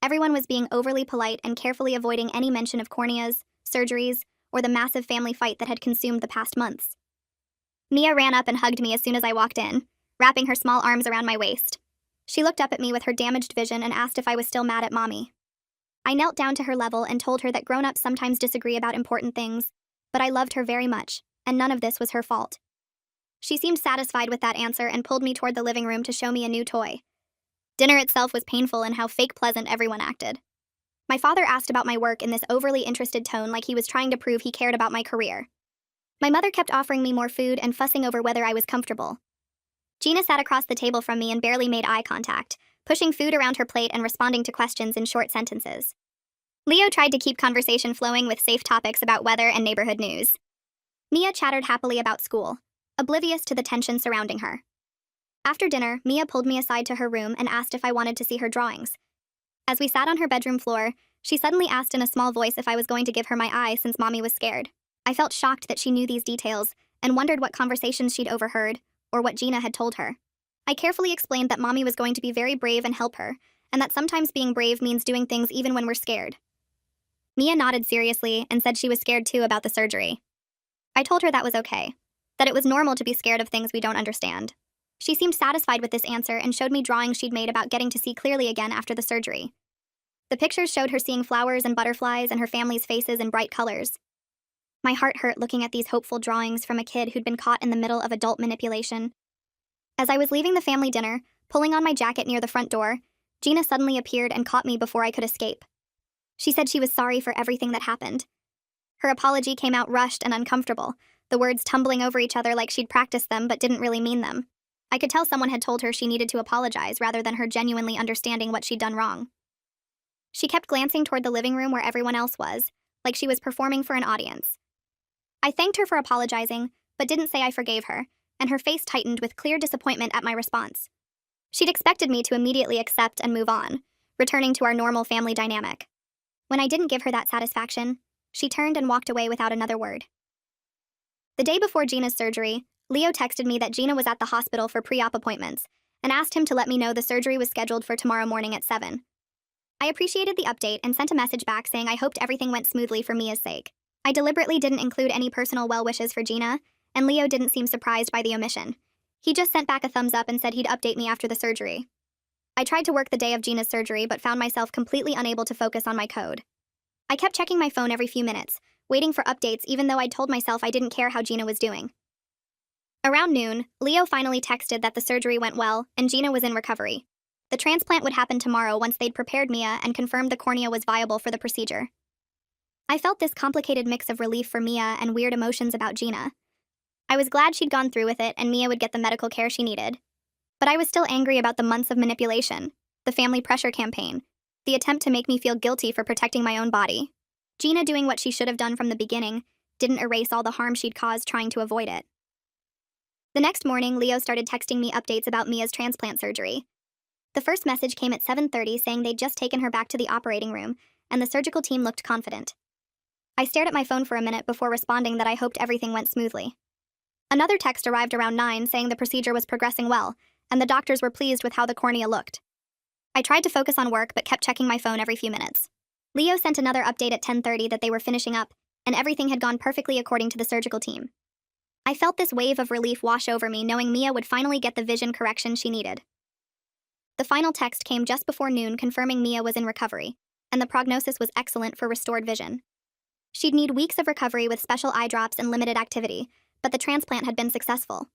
Everyone was being overly polite and carefully avoiding any mention of corneas, surgeries, or the massive family fight that had consumed the past months. Mia ran up and hugged me as soon as I walked in, wrapping her small arms around my waist. She looked up at me with her damaged vision and asked if I was still mad at Mommy. I knelt down to her level and told her that grown-ups sometimes disagree about important things, but I loved her very much, and none of this was her fault. She seemed satisfied with that answer and pulled me toward the living room to show me a new toy. Dinner itself was painful in how fake pleasant everyone acted. My father asked about my work in this overly interested tone, like he was trying to prove he cared about my career. My mother kept offering me more food and fussing over whether I was comfortable. Gina sat across the table from me and barely made eye contact, pushing food around her plate and responding to questions in short sentences. Leo tried to keep conversation flowing with safe topics about weather and neighborhood news. Mia chattered happily about school, oblivious to the tension surrounding her. After dinner, Mia pulled me aside to her room and asked if I wanted to see her drawings. As we sat on her bedroom floor, she suddenly asked in a small voice if I was going to give her my eye since Mommy was scared. I felt shocked that she knew these details and wondered what conversations she'd overheard or what Gina had told her. I carefully explained that Mommy was going to be very brave and help her, and that sometimes being brave means doing things even when we're scared. Mia nodded seriously and said she was scared too about the surgery. I told her that was okay, that it was normal to be scared of things we don't understand. She seemed satisfied with this answer and showed me drawings she'd made about getting to see clearly again after the surgery. The pictures showed her seeing flowers and butterflies and her family's faces in bright colors. My heart hurt looking at these hopeful drawings from a kid who'd been caught in the middle of adult manipulation. As I was leaving the family dinner, pulling on my jacket near the front door, Gina suddenly appeared and caught me before I could escape. She said she was sorry for everything that happened. Her apology came out rushed and uncomfortable, the words tumbling over each other like she'd practiced them but didn't really mean them. I could tell someone had told her she needed to apologize rather than her genuinely understanding what she'd done wrong. She kept glancing toward the living room where everyone else was, like she was performing for an audience. I thanked her for apologizing, but didn't say I forgave her, and her face tightened with clear disappointment at my response. She'd expected me to immediately accept and move on, returning to our normal family dynamic. When I didn't give her that satisfaction, she turned and walked away without another word. The day before Gina's surgery, Leo texted me that Gina was at the hospital for pre-op appointments and asked him to let me know the surgery was scheduled for tomorrow morning at 7. I appreciated the update and sent a message back saying I hoped everything went smoothly for Mia's sake. I deliberately didn't include any personal well wishes for Gina, and Leo didn't seem surprised by the omission. He just sent back a thumbs up and said he'd update me after the surgery. I tried to work the day of Gina's surgery but found myself completely unable to focus on my code. I kept checking my phone every few minutes, waiting for updates even though I'd told myself I didn't care how Gina was doing. Around noon, Leo finally texted that the surgery went well and Gina was in recovery. The transplant would happen tomorrow once they'd prepared Mia and confirmed the cornea was viable for the procedure. I felt this complicated mix of relief for Mia and weird emotions about Gina. I was glad she'd gone through with it and Mia would get the medical care she needed. But I was still angry about the months of manipulation, the family pressure campaign, the attempt to make me feel guilty for protecting my own body. Gina doing what she should have done from the beginning didn't erase all the harm she'd caused trying to avoid it. The next morning, Leo started texting me updates about Mia's transplant surgery. The first message came at 7:30 saying they'd just taken her back to the operating room, and the surgical team looked confident. I stared at my phone for a minute before responding that I hoped everything went smoothly. Another text arrived around 9 saying the procedure was progressing well, and the doctors were pleased with how the cornea looked. I tried to focus on work but kept checking my phone every few minutes. Leo sent another update at 10:30 that they were finishing up, and everything had gone perfectly according to the surgical team. I felt this wave of relief wash over me knowing Mia would finally get the vision correction she needed. The final text came just before noon confirming Mia was in recovery, and the prognosis was excellent for restored vision. She'd need weeks of recovery with special eye drops and limited activity, but the transplant had been successful.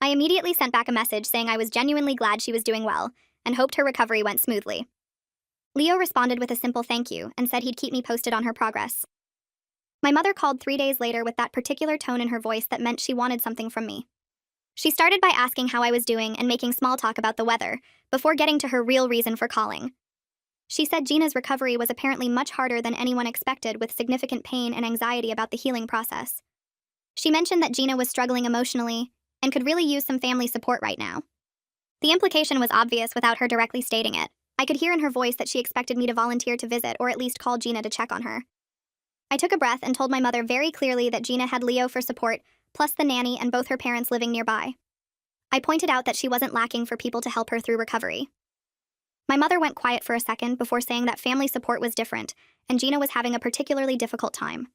I immediately sent back a message saying I was genuinely glad she was doing well, and hoped her recovery went smoothly. Leo responded with a simple thank you and said he'd keep me posted on her progress. My mother called 3 days later with that particular tone in her voice that meant she wanted something from me. She started by asking how I was doing and making small talk about the weather, before getting to her real reason for calling. She said Gina's recovery was apparently much harder than anyone expected, with significant pain and anxiety about the healing process. She mentioned that Gina was struggling emotionally and could really use some family support right now. The implication was obvious without her directly stating it. I could hear in her voice that she expected me to volunteer to visit or at least call Gina to check on her. I took a breath and told my mother very clearly that Gina had Leo for support, plus the nanny and both her parents living nearby. I pointed out that she wasn't lacking for people to help her through recovery. My mother went quiet for a second before saying that family support was different, and Gina was having a particularly difficult time.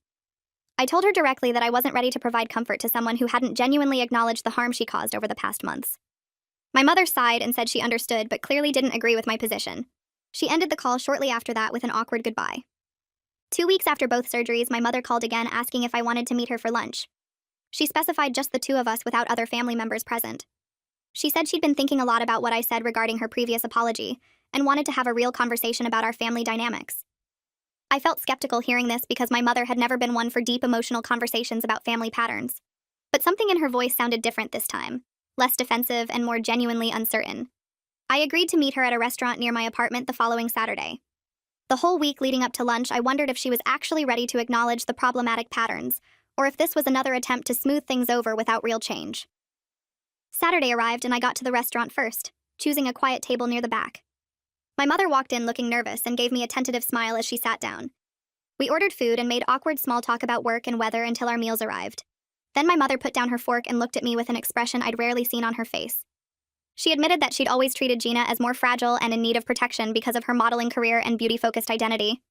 I told her directly that I wasn't ready to provide comfort to someone who hadn't genuinely acknowledged the harm she caused over the past months. My mother sighed and said she understood but clearly didn't agree with my position. She ended the call shortly after that with an awkward goodbye. 2 weeks after both surgeries, my mother called again asking if I wanted to meet her for lunch. She specified just the two of us without other family members present. She said she'd been thinking a lot about what I said regarding her previous apology and wanted to have a real conversation about our family dynamics. I felt skeptical hearing this because my mother had never been one for deep emotional conversations about family patterns. But something in her voice sounded different this time, less defensive and more genuinely uncertain. I agreed to meet her at a restaurant near my apartment the following Saturday. The whole week leading up to lunch, I wondered if she was actually ready to acknowledge the problematic patterns, or if this was another attempt to smooth things over without real change. Saturday arrived and I got to the restaurant first, choosing a quiet table near the back. My mother walked in looking nervous and gave me a tentative smile as she sat down. We ordered food and made awkward small talk about work and weather until our meals arrived. Then my mother put down her fork and looked at me with an expression I'd rarely seen on her face. She admitted that she'd always treated Gina as more fragile and in need of protection because of her modeling career and beauty-focused identity.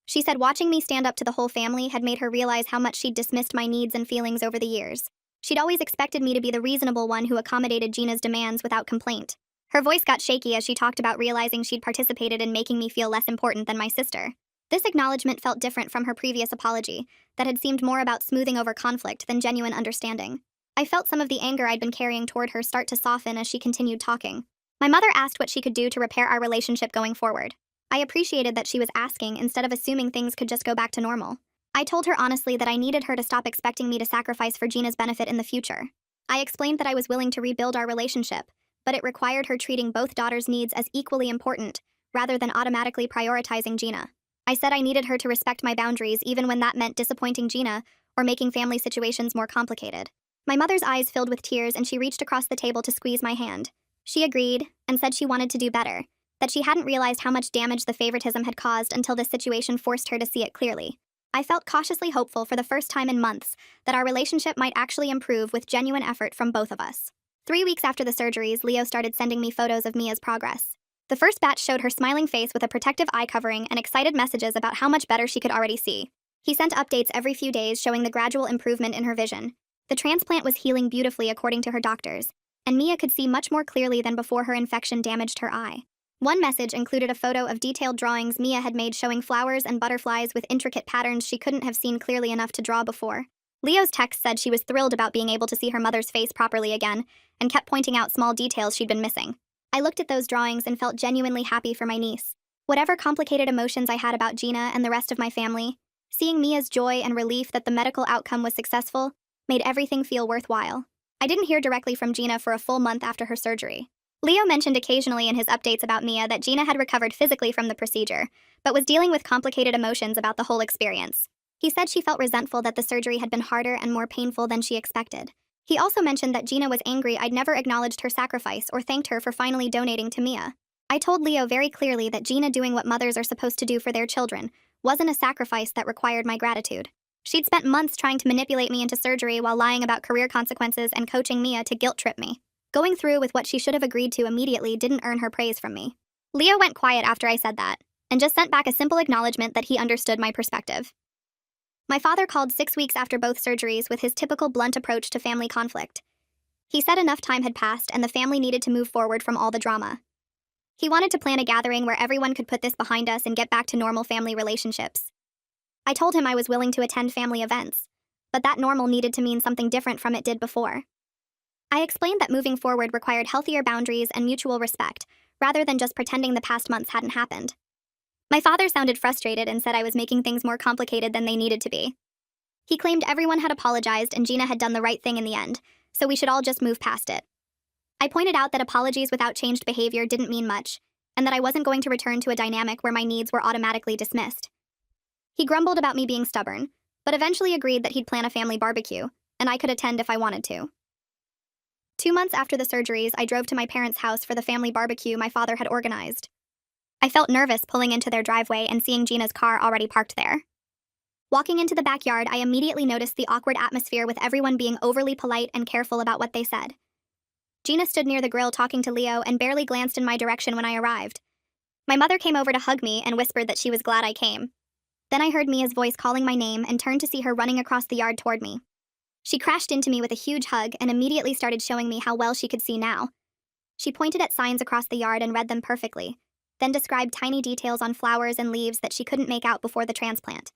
She said watching me stand up to the whole family had made her realize how much she'd dismissed my needs and feelings over the years. She'd always expected me to be the reasonable one who accommodated Gina's demands without complaint. Her voice got shaky as she talked about realizing she'd participated in making me feel less important than my sister. This acknowledgement felt different from her previous apology, that had seemed more about smoothing over conflict than genuine understanding. I felt some of the anger I'd been carrying toward her start to soften as she continued talking. My mother asked what she could do to repair our relationship going forward. I appreciated that she was asking instead of assuming things could just go back to normal. I told her honestly that I needed her to stop expecting me to sacrifice for Gina's benefit in the future. I explained that I was willing to rebuild our relationship, but it required her treating both daughters' needs as equally important, rather than automatically prioritizing Gina. I said I needed her to respect my boundaries even when that meant disappointing Gina or making family situations more complicated. My mother's eyes filled with tears and she reached across the table to squeeze my hand. She agreed and said she wanted to do better, that she hadn't realized how much damage the favoritism had caused until this situation forced her to see it clearly. I felt cautiously hopeful for the first time in months that our relationship might actually improve with genuine effort from both of us. 3 weeks after the surgeries, Leo started sending me photos of Mia's progress. The first batch showed her smiling face with a protective eye covering and excited messages about how much better she could already see. He sent updates every few days showing the gradual improvement in her vision. The transplant was healing beautifully according to her doctors, and Mia could see much more clearly than before her infection damaged her eye. One message included a photo of detailed drawings Mia had made showing flowers and butterflies with intricate patterns she couldn't have seen clearly enough to draw before. Leo's text said she was thrilled about being able to see her mother's face properly again, and kept pointing out small details she'd been missing. I looked at those drawings and felt genuinely happy for my niece. Whatever complicated emotions I had about Gina and the rest of my family, seeing Mia's joy and relief that the medical outcome was successful made everything feel worthwhile. I didn't hear directly from Gina for a full month after her surgery. Leo mentioned occasionally in his updates about Mia that Gina had recovered physically from the procedure, but was dealing with complicated emotions about the whole experience. He said she felt resentful that the surgery had been harder and more painful than she expected. He also mentioned that Gina was angry I'd never acknowledged her sacrifice or thanked her for finally donating to Mia. I told Leo very clearly that Gina doing what mothers are supposed to do for their children wasn't a sacrifice that required my gratitude. She'd spent months trying to manipulate me into surgery while lying about career consequences and coaching Mia to guilt-trip me. Going through with what she should have agreed to immediately didn't earn her praise from me. Leo went quiet after I said that, and just sent back a simple acknowledgement that he understood my perspective. My father called 6 weeks after both surgeries with his typical blunt approach to family conflict. He said enough time had passed and the family needed to move forward from all the drama. He wanted to plan a gathering where everyone could put this behind us and get back to normal family relationships. I told him I was willing to attend family events, but that normal needed to mean something different from it did before. I explained that moving forward required healthier boundaries and mutual respect, rather than just pretending the past months hadn't happened. My father sounded frustrated and said I was making things more complicated than they needed to be. He claimed everyone had apologized and Gina had done the right thing in the end, so we should all just move past it. I pointed out that apologies without changed behavior didn't mean much, and that I wasn't going to return to a dynamic where my needs were automatically dismissed. He grumbled about me being stubborn, but eventually agreed that he'd plan a family barbecue, and I could attend if I wanted to. 2 months after the surgeries, I drove to my parents' house for the family barbecue my father had organized. I felt nervous pulling into their driveway and seeing Gina's car already parked there. Walking into the backyard, I immediately noticed the awkward atmosphere with everyone being overly polite and careful about what they said. Gina stood near the grill talking to Leo and barely glanced in my direction when I arrived. My mother came over to hug me and whispered that she was glad I came. Then I heard Mia's voice calling my name and turned to see her running across the yard toward me. She crashed into me with a huge hug and immediately started showing me how well she could see now. She pointed at signs across the yard and read them perfectly, then described tiny details on flowers and leaves that she couldn't make out before the transplant.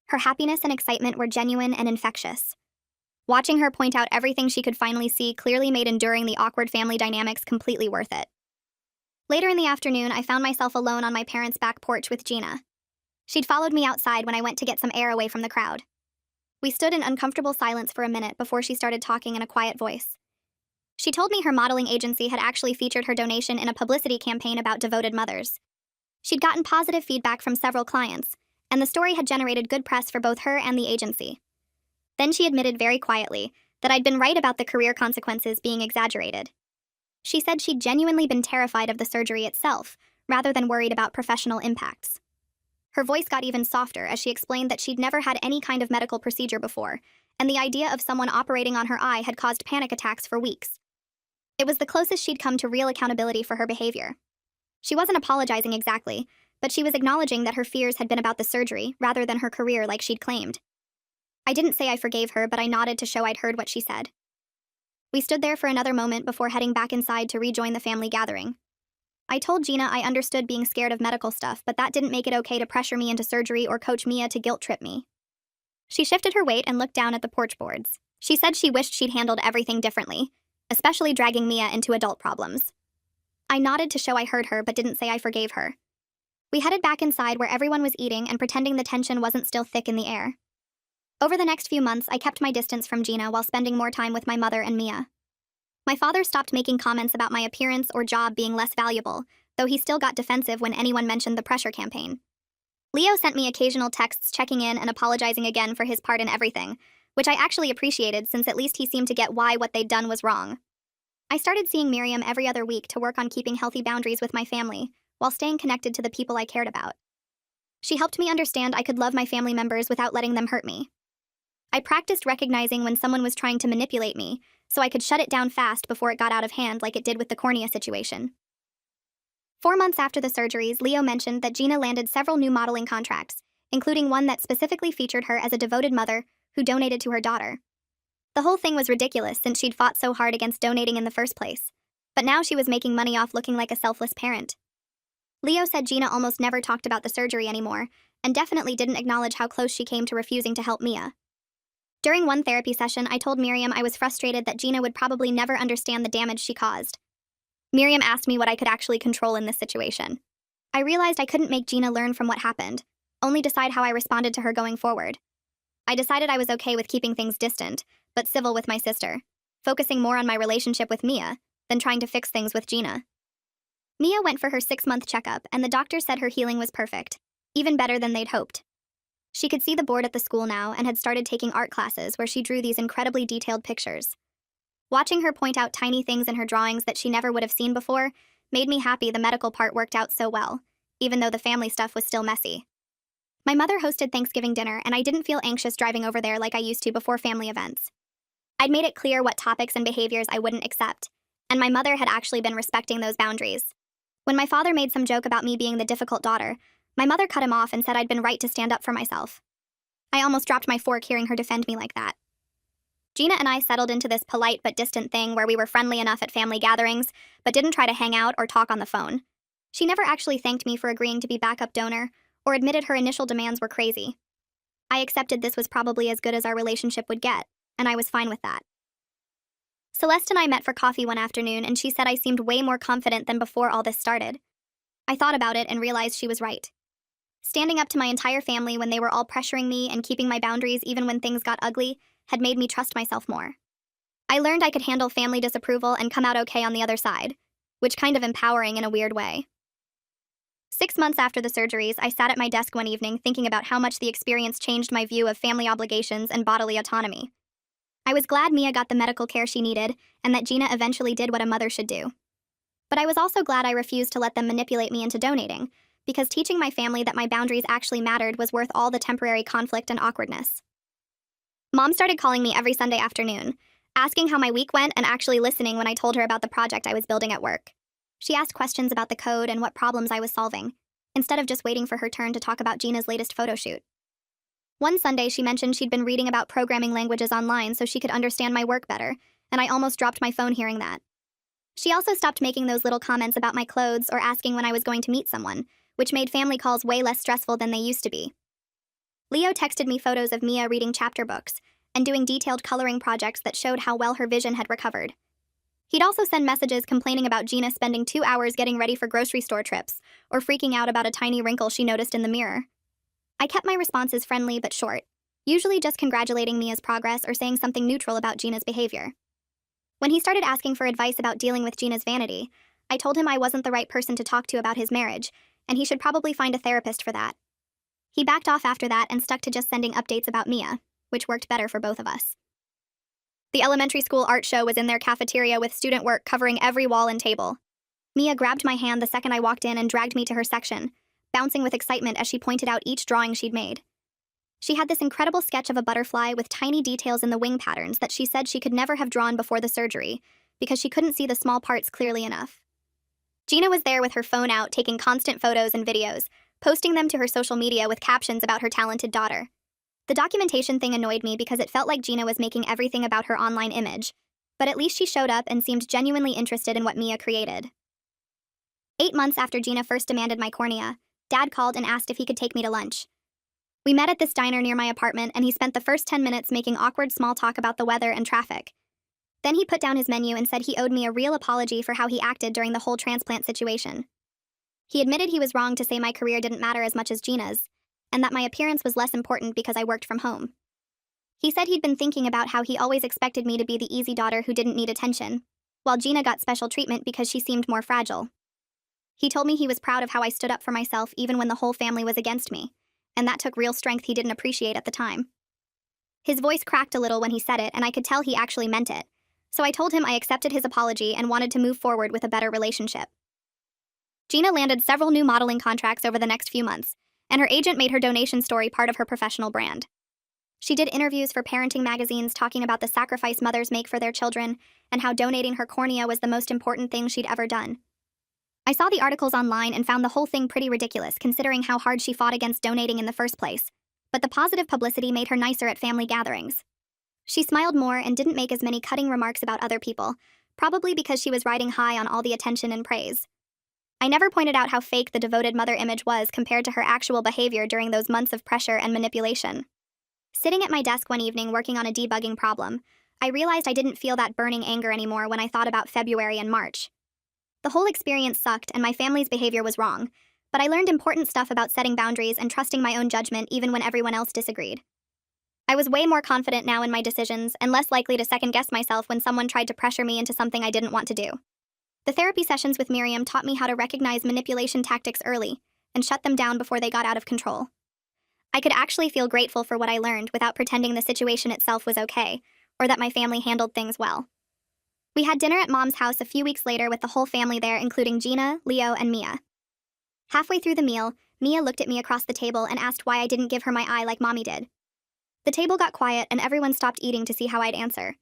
Her happiness and excitement were genuine and infectious. Watching her point out everything she could finally see clearly made enduring the awkward family dynamics completely worth it. Later in the afternoon, I found myself alone on my parents' back porch with Gina. She'd followed me outside when I went to get some air away from the crowd. We stood in uncomfortable silence for a minute before she started talking in a quiet voice. She told me her modeling agency had actually featured her donation in a publicity campaign about devoted mothers. She'd gotten positive feedback from several clients, and the story had generated good press for both her and the agency. Then she admitted very quietly that I'd been right about the career consequences being exaggerated. She said she'd genuinely been terrified of the surgery itself, rather than worried about professional impacts. Her voice got even softer as she explained that she'd never had any kind of medical procedure before, and the idea of someone operating on her eye had caused panic attacks for weeks. It was the closest she'd come to real accountability for her behavior. She wasn't apologizing exactly, but she was acknowledging that her fears had been about the surgery rather than her career like she'd claimed. I didn't say I forgave her, but I nodded to show I'd heard what she said. We stood there for another moment before heading back inside to rejoin the family gathering. I told Gina I understood being scared of medical stuff, but that didn't make it okay to pressure me into surgery or coach Mia to guilt-trip me. She shifted her weight and looked down at the porch boards. She said she wished she'd handled everything differently, especially dragging Mia into adult problems. I nodded to show I heard her, but didn't say I forgave her. We headed back inside where everyone was eating and pretending the tension wasn't still thick in the air. Over the next few months, I kept my distance from Gina while spending more time with my mother and Mia. My father stopped making comments about my appearance or job being less valuable, though he still got defensive when anyone mentioned the pressure campaign. Leo sent me occasional texts checking in and apologizing again for his part in everything, which I actually appreciated since at least he seemed to get why what they'd done was wrong. I started seeing Miriam every other week to work on keeping healthy boundaries with my family, while staying connected to the people I cared about. She helped me understand I could love my family members without letting them hurt me. I practiced recognizing when someone was trying to manipulate me, so I could shut it down fast before it got out of hand like it did with the cornea situation. 4 months after the surgeries, Leo mentioned that Gina landed several new modeling contracts, including one that specifically featured her as a devoted mother who donated to her daughter. The whole thing was ridiculous since she'd fought so hard against donating in the first place, but now she was making money off looking like a selfless parent. Leo said Gina almost never talked about the surgery anymore, and definitely didn't acknowledge how close she came to refusing to help Mia. During one therapy session, I told Miriam I was frustrated that Gina would probably never understand the damage she caused. Miriam asked me what I could actually control in this situation. I realized I couldn't make Gina learn from what happened, only decide how I responded to her going forward. I decided I was okay with keeping things distant, but civil with my sister, focusing more on my relationship with Mia than trying to fix things with Gina. Mia went for her 6-month checkup, and the doctor said her healing was perfect, even better than they'd hoped. She could see the board at the school now and had started taking art classes where she drew these incredibly detailed pictures. Watching her point out tiny things in her drawings that she never would have seen before made me happy the medical part worked out so well, even though the family stuff was still messy. My mother hosted Thanksgiving dinner, and I didn't feel anxious driving over there like I used to before family events. I'd made it clear what topics and behaviors I wouldn't accept, and my mother had actually been respecting those boundaries. When my father made some joke about me being the difficult daughter, my mother cut him off and said I'd been right to stand up for myself. I almost dropped my fork hearing her defend me like that. Gina and I settled into this polite but distant thing where we were friendly enough at family gatherings, but didn't try to hang out or talk on the phone. She never actually thanked me for agreeing to be backup donor, or admitted her initial demands were crazy. I accepted this was probably as good as our relationship would get, and I was fine with that. Celeste and I met for coffee one afternoon, and she said I seemed way more confident than before all this started. I thought about it and realized she was right. Standing up to my entire family when they were all pressuring me and keeping my boundaries even when things got ugly had made me trust myself more. I learned I could handle family disapproval and come out okay on the other side, which kind of empowering in a weird way. 6 months after the surgeries, I sat at my desk one evening thinking about how much the experience changed my view of family obligations and bodily autonomy. I was glad Mia got the medical care she needed and that Gina eventually did what a mother should do. But I was also glad I refused to let them manipulate me into donating, because teaching my family that my boundaries actually mattered was worth all the temporary conflict and awkwardness. Mom started calling me every Sunday afternoon, asking how my week went and actually listening when I told her about the project I was building at work. She asked questions about the code and what problems I was solving, instead of just waiting for her turn to talk about Gina's latest photo shoot. One Sunday, she mentioned she'd been reading about programming languages online so she could understand my work better, and I almost dropped my phone hearing that. She also stopped making those little comments about my clothes or asking when I was going to meet someone, which made family calls way less stressful than they used to be. Leo texted me photos of Mia reading chapter books and doing detailed coloring projects that showed how well her vision had recovered. He'd also send messages complaining about Gina spending 2 hours getting ready for grocery store trips, or freaking out about a tiny wrinkle she noticed in the mirror. I kept my responses friendly but short, usually just congratulating Mia's progress or saying something neutral about Gina's behavior. When he started asking for advice about dealing with Gina's vanity, I told him I wasn't the right person to talk to about his marriage, and he should probably find a therapist for that. He backed off after that and stuck to just sending updates about Mia, which worked better for both of us. The elementary school art show was in their cafeteria with student work covering every wall and table. Mia grabbed my hand the second I walked in and dragged me to her section, bouncing with excitement as she pointed out each drawing she'd made. She had this incredible sketch of a butterfly with tiny details in the wing patterns that she said she could never have drawn before the surgery because she couldn't see the small parts clearly enough. Gina was there with her phone out taking constant photos and videos, posting them to her social media with captions about her talented daughter. The documentation thing annoyed me because it felt like Gina was making everything about her online image, but at least she showed up and seemed genuinely interested in what Mia created. 8 months after Gina first demanded my cornea, Dad called and asked if he could take me to lunch. We met at this diner near my apartment, and he spent the first 10 minutes making awkward small talk about the weather and traffic. Then he put down his menu and said he owed me a real apology for how he acted during the whole transplant situation. He admitted he was wrong to say my career didn't matter as much as Gina's, and that my appearance was less important because I worked from home. He said he'd been thinking about how he always expected me to be the easy daughter who didn't need attention, while Gina got special treatment because she seemed more fragile. He told me he was proud of how I stood up for myself even when the whole family was against me, and that took real strength he didn't appreciate at the time. His voice cracked a little when he said it, and I could tell he actually meant it, so I told him I accepted his apology and wanted to move forward with a better relationship. Gina landed several new modeling contracts over the next few months, and her agent made her donation story part of her professional brand. She did interviews for parenting magazines talking about the sacrifice mothers make for their children and how donating her cornea was the most important thing she'd ever done. I saw the articles online and found the whole thing pretty ridiculous considering how hard she fought against donating in the first place, but the positive publicity made her nicer at family gatherings. She smiled more and didn't make as many cutting remarks about other people, probably because she was riding high on all the attention and praise. I never pointed out how fake the devoted mother image was compared to her actual behavior during those months of pressure and manipulation. Sitting at my desk one evening working on a debugging problem, I realized I didn't feel that burning anger anymore when I thought about February and March. The whole experience sucked and my family's behavior was wrong, but I learned important stuff about setting boundaries and trusting my own judgment even when everyone else disagreed. I was way more confident now in my decisions and less likely to second-guess myself when someone tried to pressure me into something I didn't want to do. The therapy sessions with Miriam taught me how to recognize manipulation tactics early and shut them down before they got out of control. I could actually feel grateful for what I learned without pretending the situation itself was okay, or that my family handled things well. We had dinner at Mom's house a few weeks later with the whole family there, including Gina, Leo, and Mia. Halfway through the meal, Mia looked at me across the table and asked why I didn't give her my eye like Mommy did. The table got quiet and everyone stopped eating to see how I'd answer.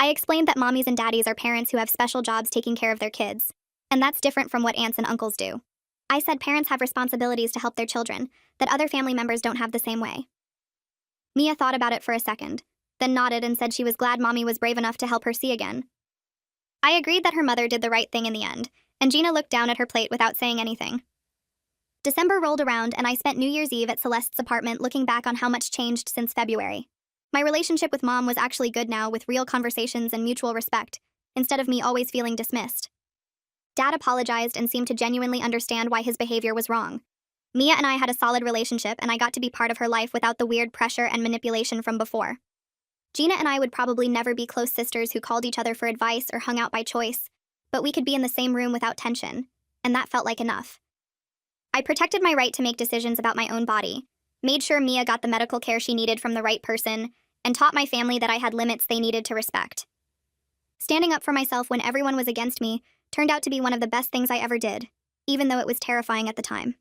I explained that mommies and daddies are parents who have special jobs taking care of their kids, and that's different from what aunts and uncles do. I said parents have responsibilities to help their children, that other family members don't have the same way. Mia thought about it for a second, then nodded and said she was glad Mommy was brave enough to help her see again. I agreed that her mother did the right thing in the end, and Gina looked down at her plate without saying anything. December rolled around and I spent New Year's Eve at Celeste's apartment looking back on how much changed since February. My relationship with Mom was actually good now, with real conversations and mutual respect, instead of me always feeling dismissed. Dad apologized and seemed to genuinely understand why his behavior was wrong. Mia and I had a solid relationship and I got to be part of her life without the weird pressure and manipulation from before. Gina and I would probably never be close sisters who called each other for advice or hung out by choice, but we could be in the same room without tension, and that felt like enough. I protected my right to make decisions about my own body, made sure Mia got the medical care she needed from the right person, and taught my family that I had limits they needed to respect. Standing up for myself when everyone was against me turned out to be one of the best things I ever did, even though it was terrifying at the time.